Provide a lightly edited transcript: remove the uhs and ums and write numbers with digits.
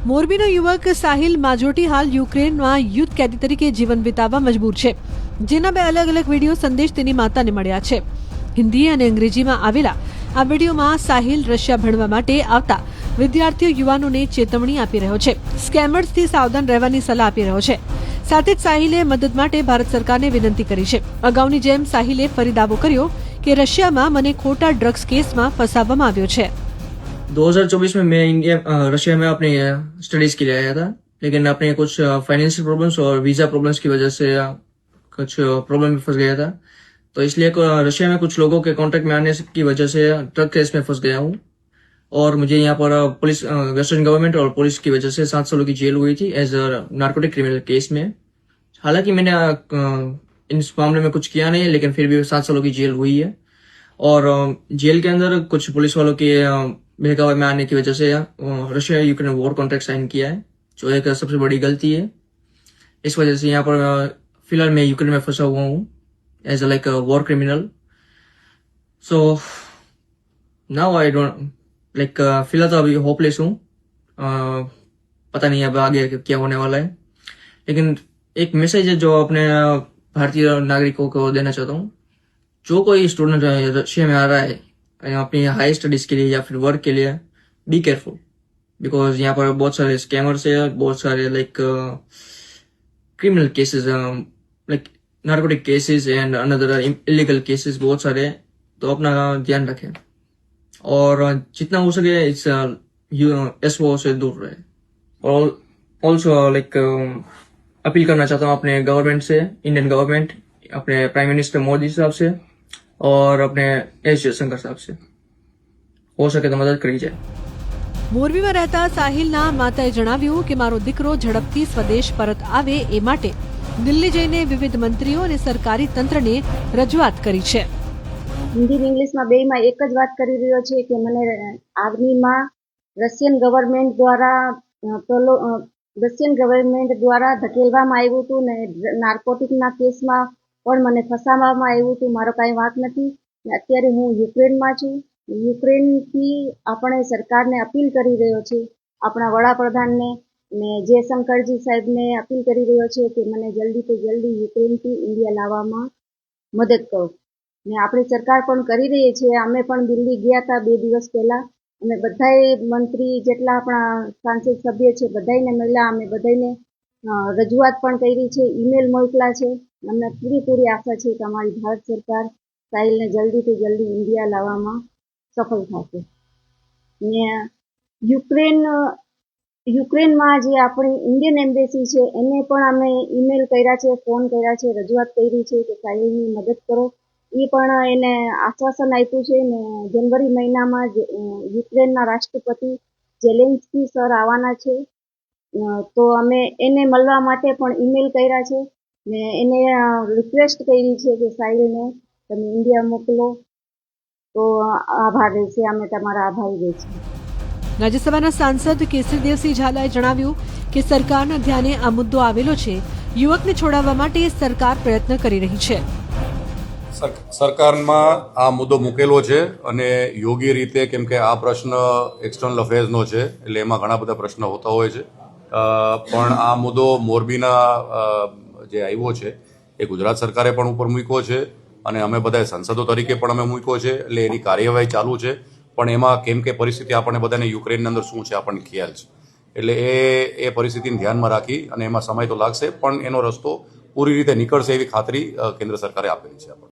મોરબીનો યુવક સાહિલ માજોટી હાલ યુક્રેનમાં યુદ્ધ કેદી તરીકે જીવન વિતાવવા મજબૂર છે, જેના બે અલગ અલગ વિડીયો સંદેશ તેની માતાને મળ્યા છે. હિન્દી અને અંગ્રેજીમાં આવેલા આ વિડીયોમાં સાહિલ રશિયા ભણવા માટે આવતા વિદ્યાર્થીઓ યુવાનોને ચેતવણી આપી રહ્યો છે, સ્કેમર્સથી સાવધાન રહેવાની સલાહ આપી રહ્યો છે. સાથે જ સાહિલે મદદ માટે ભારત સરકારને વિનંતી કરી છે. અગાઉની જેમ સાહિલે ફરી દાવો કર્યો કે રશિયામાં મને ખોટા ડ્રગ્સ કેસમાં ફસાવવામાં આવ્યો છે. 2024 में मैं रशिया में अपनी स्टडीज के लिए आया था, लेकिन अपने कुछ फाइनेंशियल प्रॉब्लम्स और वीजा प्रॉब्लम्स की वजह से कुछ प्रॉब्लम में फंस गया था. तो इसलिए रशिया में कुछ लोगों के कॉन्टेक्ट में आने की वजह से ड्रग केस में फंस गया हूँ और मुझे यहाँ पर पुलिस वेस्टर्न गवर्नमेंट और पुलिस की वजह से 7 सालों की जेल हुई थी as a narcotic criminal case में. हालांकि मैंने इस मामले में कुछ किया नहीं है, लेकिन फिर भी 7 सालों की जेल हुई है. और जेल के अंदर कुछ पुलिस वालों के बहकावे में आने की वजह से Russia Ukraine war contract sign किया है, जो एक सबसे बड़ी गलती है. इस वजह से यहाँ पर फिलहाल मैं यूक्रेन में फंसा हुआ हूँ as a like war criminal. So now I don't like फिलहाल तो अभी होपलेस हूँ. पता नहीं अब आगे क्या होने वाला है, लेकिन एक मैसेज है जो अपने भारतीय नागरिकों को देना चाहता हूँ. जो कोई स्टूडेंट रशिया में आ रहा है अपनी हाई स्टडीज के लिए या फिर वर्क के लिए, बी केयरफुल, बिकॉज यहाँ पर बहुत सारे स्कैमर्स है, बहुत सारे like criminal cases like narcotic cases and another illegal cases बहुत सारे हैं. तो अपना ध्यान रखें और जितना हो सके इस एसओ से दूर रहे. और ऑल्सो लाइक अपील करना चाहता हूँ अपने गवर्नमेंट से, इंडियन गवर्नमेंट, अपने प्राइम मिनिस्टर मोदी साहब से और अपने एस जयशंकर साहब से हो सके तो मदद કરી જાય. મોરબીમાં રહેતા સાહિલના માતાએ જણાવ્યું કે મારો દીકરો ઝડપથી સ્વદેશ પરત આવે એ માટે દિલ્હી જઈને વિવિધ મંત્રીઓ અને સરકારી તંત્રને રજૂઆત કરી છે. હિન્દી ઇંગ્લિશમાં બેયમાં એક જ વાત કરી રહ્યો છે કે મને આર્મીમાં રશિયન ગવર્મેન્ટ દ્વારા ધકેલવામાં આવ્યું હતું ને નાર્કોટિકના કેસમાં પણ મને ફસાવવામાં આવ્યું હતું. મારો કાંઈ વાંક નથી. અત્યારે હું યુક્રેનમાં છું. યુક્રેનથી આપણે સરકારને અપીલ કરી રહ્યો છે, આપણા વડાપ્રધાનને ને જયશંકરજી સાહેબને અપીલ કરી રહ્યો છે કે મને જલ્દીથી જલ્દી યુક્રેનથી ઇન્ડિયા લાવવામાં મદદ કરો. ને આપણી સરકાર પણ કરી રહી છે. અમે પણ દિલ્હી ગયા હતા 2 દિવસ પહેલા. અમે બધાએ મંત્રી જેટલા આપણા સાંસદ સભ્ય છે બધાને મળ્યા. અમે બધાને રજૂઆત પણ કરી છે, ઈમેલ મોકલા છે. અમને પૂરી આશા છે કે અમારી ભારત સરકાર સાહિલને જલ્દીથી જલ્દી ઇન્ડિયા લાવવામાં સફળ થશે. ને યુક્રેનમાં જે આપણી ઇન્ડિયન એમ્બેસી છે એને પણ અમે ઈમેલ કર્યા છે, ફોન કર્યા છે, રજૂઆત કરી છે કે સાહિલની મદદ કરો. એ પણ એને આશ્વાસન આપ્યું છે. ને જનવરી મહિનામાં યુક્રેનના રાષ્ટ્રપતિ ઝેલેન્સ્કી સર આવવાના છે, તો અમે એને મળવા માટે પણ ઈમેલ કર્યા છે ને એને રિક્વેસ્ટ કરી છે કે સાહિલને તમે ઇન્ડિયા મોકલો તો આભાર રહેશે, અમે તમારા આભારી રહીશું. રાજ્યસભાના સાંસદ કેસરીદેવસિંહ ઝાલાએ જણાવ્યું કે સરકારના ધ્યાને આ મુદ્દો આવેલો છે. યુવકને છોડાવવા માટે સરકાર પ્રયત્ન કરી રહી છે. સરકારમાં આ મુદ્દો મૂકેલો છે અને યોગ્ય રીતે, કેમ કે આ પ્રશ્ન એક્સટર્નલ અફેર્સનો છે એટલે એમાં ઘણા બધા પ્રશ્નો હોતા હોય છે, પણ આ મુદ્દો મોરબીના જે આવ્યો છે એ ગુજરાત સરકારે પણ ઉપર મૂક્યો છે અને અમે બધા સંસદો તરીકે પણ અમે મૂક્યો છે. એટલે એની કાર્યવાહી ચાલુ છે, પણ એમાં કેમ કે પરિસ્થિતિ આપણને બધાને યુક્રેનની અંદર શું છે આપણને ખ્યાલ છે, એટલે એ પરિસ્થિતિને ધ્યાનમાં રાખી અને એમાં સમય તો લાગશે, પણ એનો રસ્તો પૂરી રીતે નીકળશે એવી ખાતરી કેન્દ્ર સરકારે આપેલી છે.